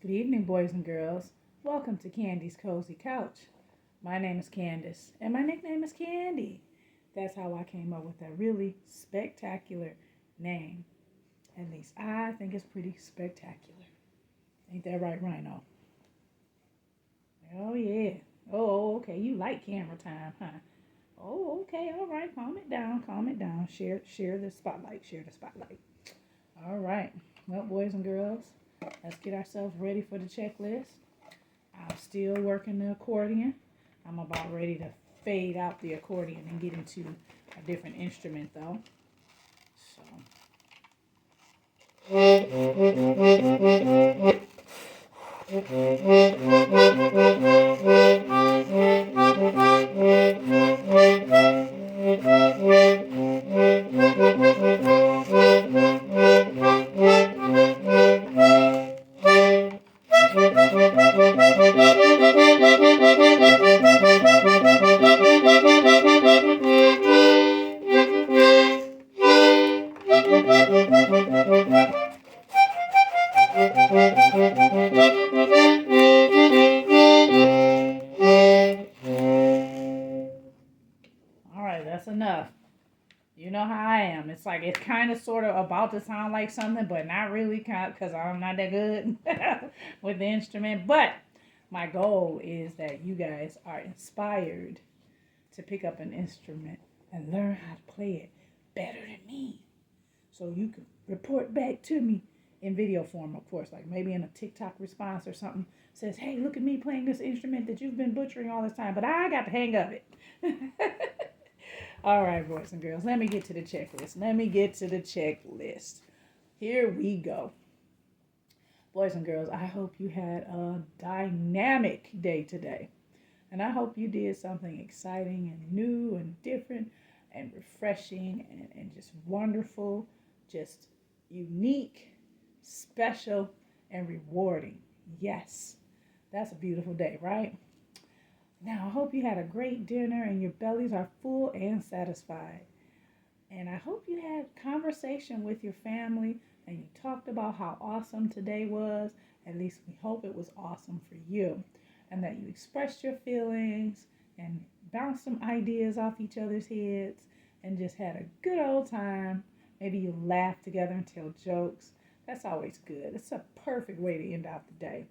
Good evening, boys and girls. Welcome to Candy's Cozy Couch. My name is Candace, and my nickname is Candy. That's how I came up with that really spectacular name. At least I think it's pretty spectacular. Ain't that right, Rhino? Oh, yeah. Oh, okay. You like camera time, huh? Oh, okay. All right. Calm it down. Calm it down. Share the spotlight. Share the spotlight. All right. Well, boys and girls, let's get ourselves ready for the checklist. I'm still working the accordion. I'm about ready to fade out the accordion and get into a different instrument though. So all right, that's enough. You know how I am. It's like it's kind of sort of about to sound like something, but not really, because I'm not that good with the instrument. But my goal is that you guys are inspired to pick up an instrument and learn how to play it better than me. So you can report back to me in video form, of course, like maybe in a TikTok response or something. Says, hey, look at me playing this instrument that you've been butchering all this time, but I got the hang of it. All right, boys and girls, let me get to the checklist. Here we go. Boys and girls, I hope you had a dynamic day today. And I hope you did something exciting and new and different and refreshing and just wonderful, just unique, special, and rewarding. Yes, that's a beautiful day, right? Now, I hope you had a great dinner and your bellies are full and satisfied. And I hope you had conversation with your family and you talked about how awesome today was. At least we hope it was awesome for you. And that you expressed your feelings and bounced some ideas off each other's heads and just had a good old time. Maybe you laughed together and tell jokes. That's always good. It's a perfect way to end out the day.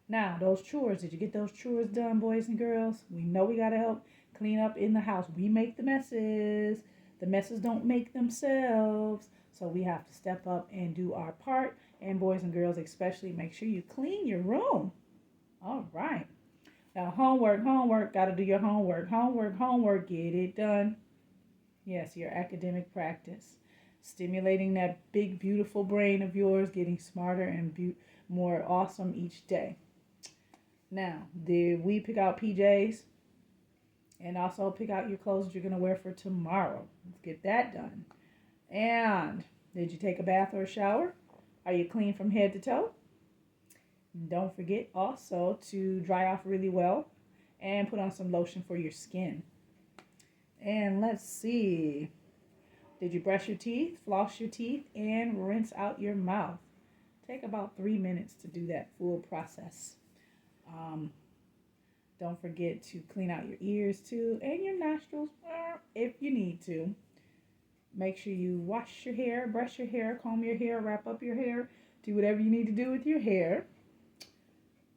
Now, those chores, did you get those chores done, boys and girls? We know we got to help clean up in the house. We make the messes. The messes don't make themselves. So we have to step up and do our part. And boys and girls, especially, make sure you clean your room. All right. Now, homework. Got to do your homework. Get it done. Yes, your academic practice. Stimulating that big, beautiful brain of yours, getting smarter and more awesome each day. Now, did we pick out PJs? And also pick out your clothes you're going to wear for tomorrow. Let's get that done. And did you take a bath or a shower? Are you clean from head to toe? Don't forget also to dry off really well and put on some lotion for your skin. And let's see. Did you brush your teeth, floss your teeth, and rinse out your mouth? Take about 3 minutes to do that full process. Don't forget to clean out your ears too and your nostrils if you need to. Make sure you wash your hair, brush your hair, comb your hair, wrap up your hair, do whatever you need to do with your hair.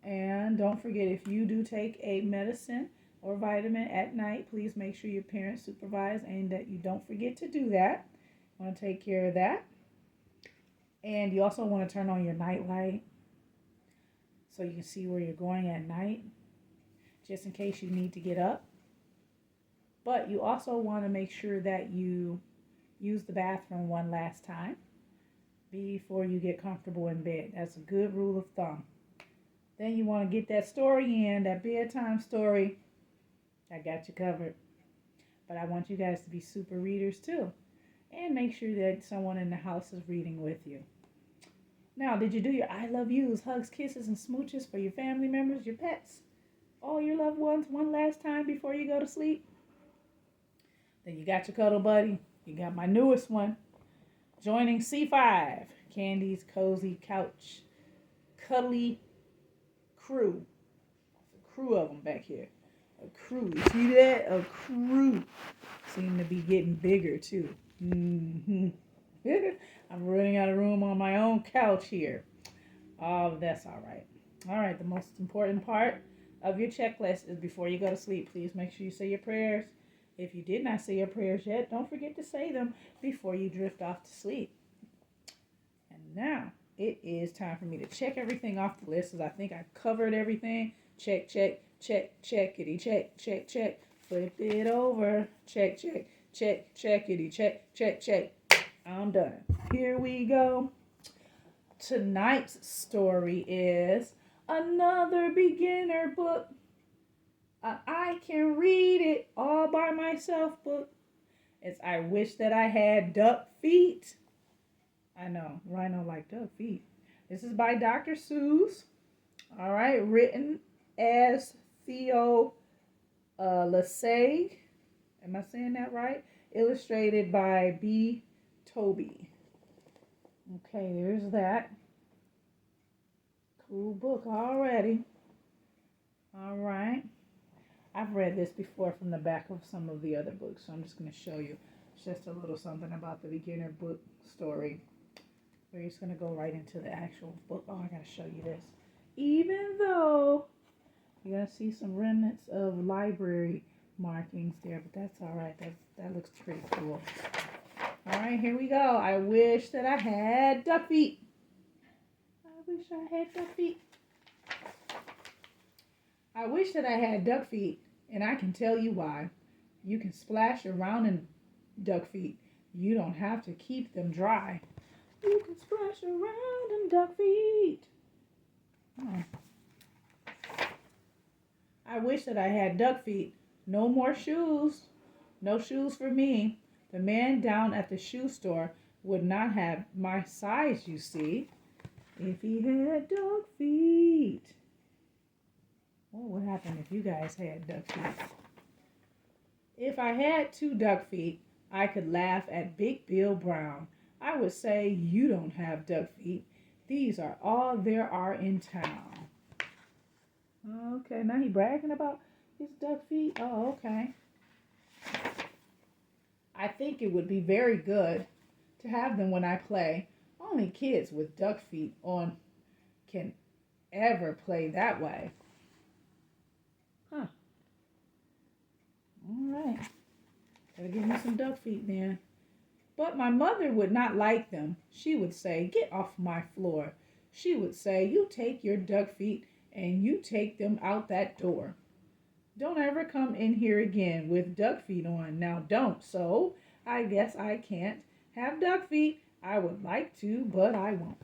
And don't forget, if you do take a medicine or vitamin at night, please make sure your parents supervise and that you don't forget to do that. You want to take care of that. And you also want to turn on your night light so you can see where you're going at night, just in case you need to get up. But you also want to make sure that you use the bathroom one last time before you get comfortable in bed. That's a good rule of thumb. Then you want to get that story in, that bedtime story. I got you covered. But I want you guys to be super readers too. And make sure that someone in the house is reading with you. Now, did you do your I love yous, hugs, kisses, and smooches for your family members, your pets, all your loved ones one last time before you go to sleep? Then you got your cuddle buddy. You got my newest one. Joining C5, Candy's Cozy Couch. Cuddly crew. A crew of them back here. A crew. You see that? A crew. Seem to be getting bigger too. Mm-hmm. I'm running out of room on my own couch here. Oh, that's all right. All right, the most important part of your checklist is before you go to sleep, please make sure you say your prayers. If you did not say your prayers yet, don't forget to say them before you drift off to sleep. And now it is time for me to check everything off the list because I think I covered everything. Check, check, check, checkity, check, check, check. Flip it over. Check, check, check, checkity, check, check, check. I'm done. Here we go. Tonight's story is another beginner book. I can read it all by myself book. It's I Wish That I Had Duck Feet. I know, Rhino like duck feet. This is by Dr. Seuss. All right, written as Theo Lasay. Am I saying that right? Illustrated by B. Toby. Okay, there's that. Cool book already. All right. I've read this before from the back of some of the other books, so I'm just going to show you just a little something about the beginner book story. We're just going to go right into the actual book. Oh, I got to show you this. Even though you're going to see some remnants of library markings there, but that's all right. That looks pretty cool. All right, here we go. I wish that I had duck feet. I wish I had duck feet. I wish that I had duck feet, and I can tell you why. You can splash around in duck feet. You don't have to keep them dry. You can splash around in duck feet. Oh. I wish that I had duck feet. No more shoes. No shoes for me. The man down at the shoe store would not have my size, you see, if he had duck feet. What would happen if you guys had duck feet? If I had 2 duck feet, I could laugh at Big Bill Brown. I would say, you don't have duck feet. These are all there are in town. Okay, now he bragging about his duck feet? Oh, okay. I think it would be very good to have them when I play. Only kids with duck feet on can ever play that way. Huh. All right. Gotta give me some duck feet then. But my mother would not like them. She would say, get off my floor. She would say, you take your duck feet and you take them out that door. Don't ever come in here again with duck feet on. Now don't. So I guess I can't have duck feet. I would like to, but I won't.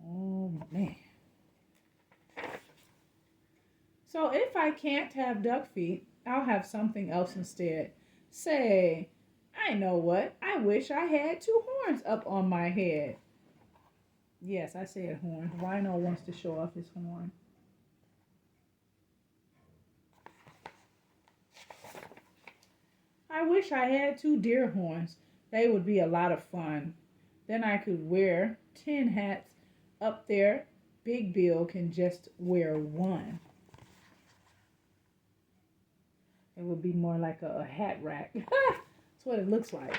Oh, man. So if I can't have duck feet, I'll have something else instead. Say, I know what. I wish I had 2 horns up on my head. Yes, I said horn. Rhino wants to show off his horn. I wish I had 2 deer horns. They would be a lot of fun. Then I could wear 10 hats up there. Big Bill can just wear 1. It would be more like a hat rack. That's what it looks like.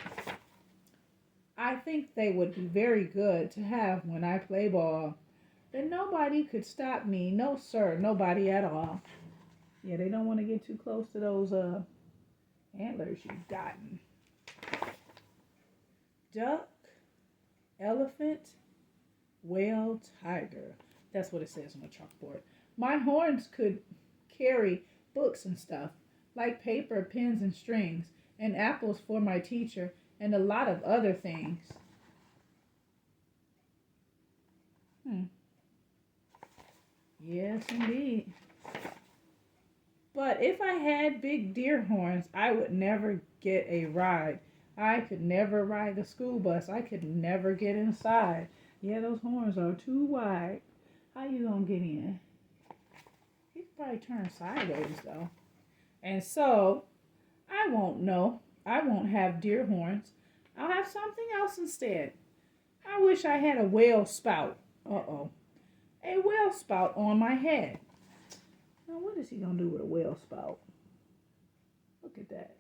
I think they would be very good to have when I play ball. Then nobody could stop me. No, sir. Nobody at all. Yeah, they don't want to get too close to those antlers you've gotten. Duck, elephant, whale, tiger. That's what it says on the chalkboard. My horns could carry books and stuff, like paper, pens, and strings, and apples for my teacher, and a lot of other things. Yes, indeed. But if I had big deer horns, I would never get a ride. I could never ride the school bus. I could never get inside. Yeah, those horns are too wide. How you gonna get in? He could probably turn sideways, though. And so, I won't know. I won't have deer horns. I'll have something else instead. I wish I had a whale spout. Uh-oh. A well spout on my head. Now, what is he going to do with a well spout? Look at that.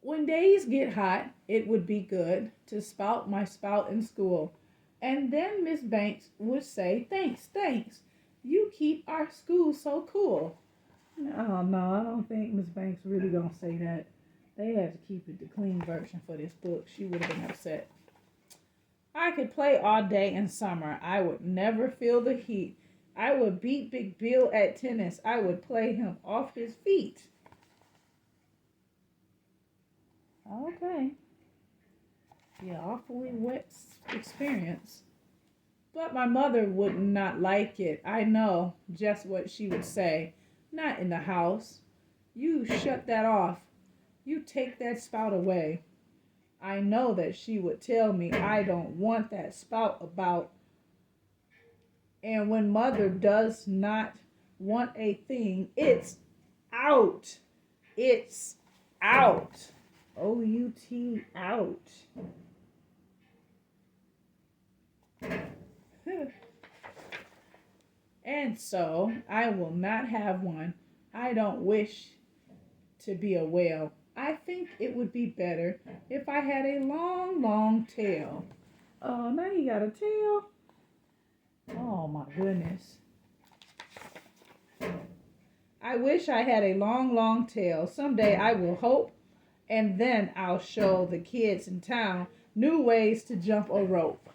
When days get hot, it would be good to spout my spout in school. And then Miss Banks would say, thanks, thanks. You keep our school so cool. Oh, no, I don't think Miss Banks really going to say that. They had to keep it the clean version for this book. She would have been upset. I could play all day in summer. I would never feel the heat. I would beat Big Bill at tennis. I would play him off his feet. Okay. Yeah, awfully wet experience. But my mother would not like it. I know just what she would say. Not in the house. You shut that off. You take that spout away. I know that she would tell me I don't want that spout about. And when mother does not want a thing, it's out. It's out. O-U-T, out. And so I will not have one. I don't wish to be a whale. I think it would be better if I had a long, long tail. Oh, now you got a tail? Oh my goodness. I wish I had a long, long tail. Someday I will hope, and then I'll show the kids in town new ways to jump a rope,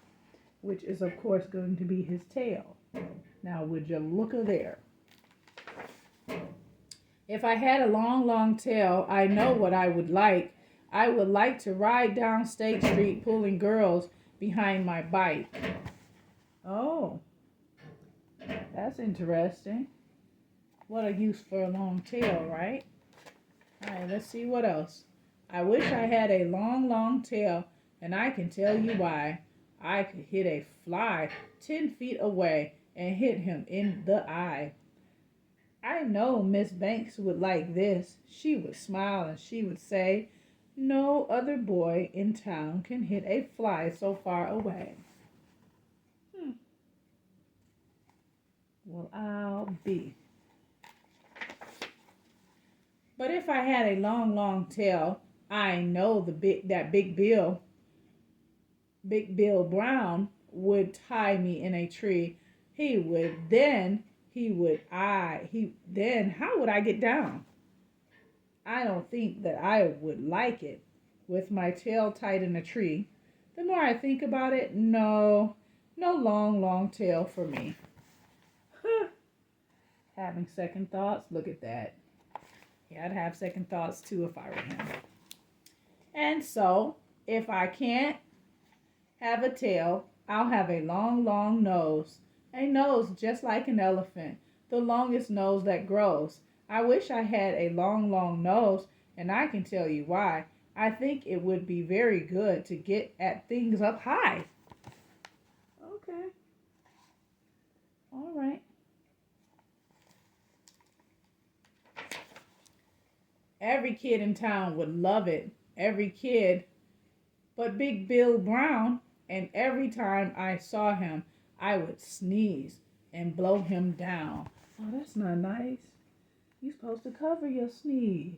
which is of course going to be his tail. Now would you look there? If I had a long, long tail, I know what I would like. I would like to ride down State Street pulling girls behind my bike. Oh, that's interesting. What a use for a long tail, right? All right, let's see what else. I wish I had a long, long tail, and I can tell you why. I could hit a fly 10 feet away and hit him in the eye. I know Miss Banks would like this. She would smile and she would say, no other boy in town can hit a fly so far away. Well, I'll be. But if I had a long, long tail, I know that Big Bill Brown would tie me in a tree. He would then how would I get down? I don't think that I would like it with my tail tied in a tree. The more I think about it, no long, long tail for me. Having second thoughts, look at that. Yeah, I'd have second thoughts too if I were him. And so, if I can't have a tail, I'll have a long, long nose. A nose just like an elephant, the longest nose that grows. I wish I had a long, long nose, and I can tell you why. I think it would be very good to get at things up high. Okay. All right. Every kid in town would love it. Every kid but Big Bill Brown. And every time I saw him, I would sneeze and blow him down. Oh, that's not nice. You're supposed to cover your sneeze.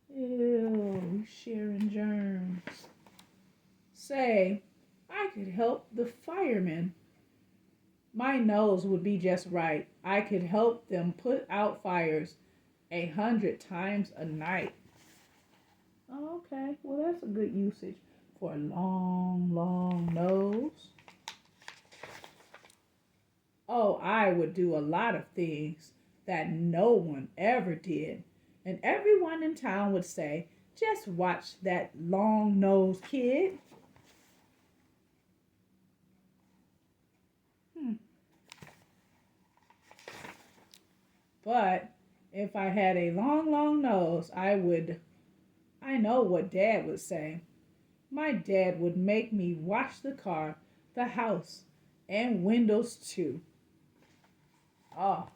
Ew, you sharing germs. Say, I could help the firemen. My nose would be just right. I could help them put out fires 100 times a night. Oh, okay, well that's a good usage for a long, long nose. Oh, I would do a lot of things that no one ever did. And everyone in town would say, just watch that long-nosed kid. But if I had a long, long nose, I know what Dad would say. My dad would make me wash the car, the house, and windows too. Oh.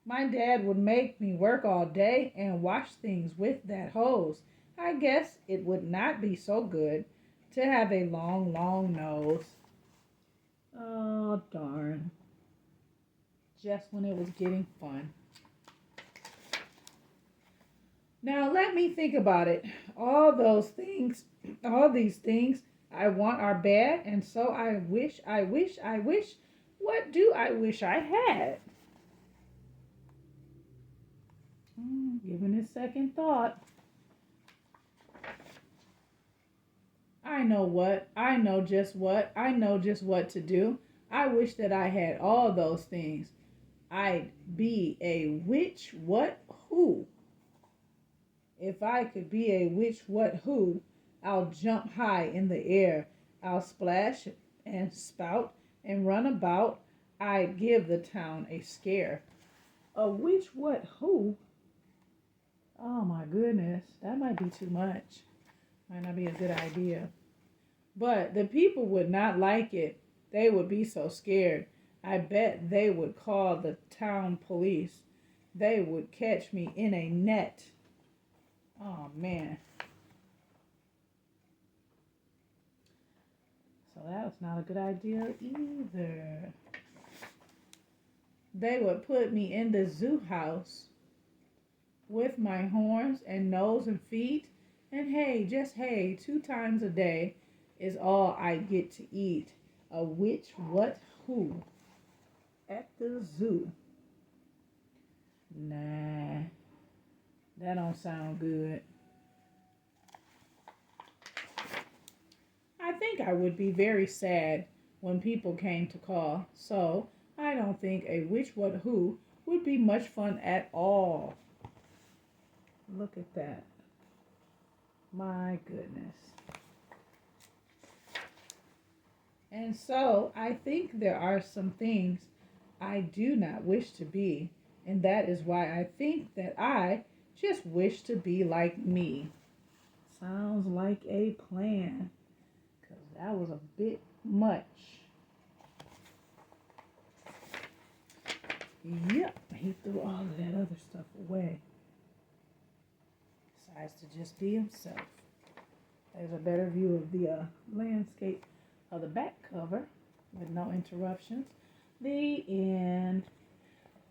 My dad would make me work all day and wash things with that hose. I guess it would not be so good to have a long, long nose. Oh, darn. Just when it was getting fun. Now, let me think about it. All those things, all these things I want are bad, and so I wish. What do I wish I had? Giving it second thought. I know what. I know just what. I know just what to do. I wish that I had all those things. I'd be a which, what, who. If I could be a which, what, who, I'll jump high in the air. I'll splash and spout and run about. I'd give the town a scare. A which, what, who? Oh my goodness, that might be too much. Might not be a good idea. But the people would not like it. They would be so scared. I bet they would call the town police. They would catch me in a net. Oh man. So that was not a good idea either. They would put me in the zoo house with my horns and nose and feet. And hey, just hey, 2 times a day is all I get to eat. A which, what, who? At the zoo. Nah, that don't sound good. I think I would be very sad when people came to call. So I don't think a which, what, who would be much fun at all. Look at that. My goodness. And so I think there are some things I do not wish to be. And that is why I think that I just wish to be like me. Sounds like a plan. Because that was a bit much. Yep, he threw all of that other stuff away. Decides to just be himself. There's a better view of the landscape of the back cover with no interruptions. The end.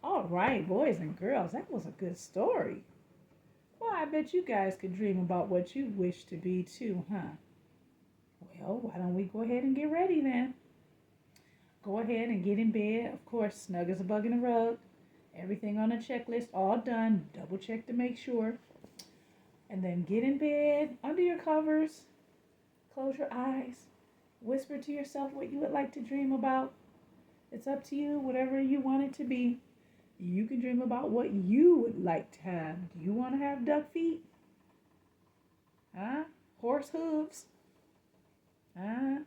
All right, boys and girls, that was a good story. Well, I bet you guys could dream about what you wish to be too, huh? Well, why don't we go ahead and get ready then? Go ahead and get in bed. Of course, snug as a bug in a rug. Everything on the checklist, all done. Double check to make sure. And then get in bed, under your covers. Close your eyes. Whisper to yourself what you would like to dream about. It's up to you, whatever you want it to be. You can dream about what you would like to have. Do you want to have duck feet? Huh? Horse hooves? Huh?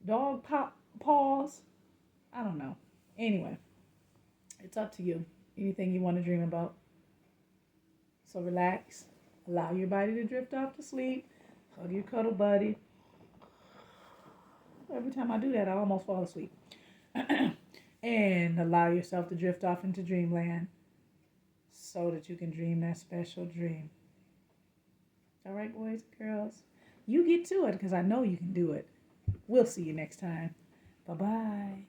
Dog paws? I don't know. Anyway, it's up to you. Anything you want to dream about. So relax. Allow your body to drift off to sleep. Hug your cuddle buddy. Every time I do that, I almost fall asleep. And allow yourself to drift off into dreamland so that you can dream that special dream. All right, boys and girls? You get to it because I know you can do it. We'll see you next time. Bye-bye.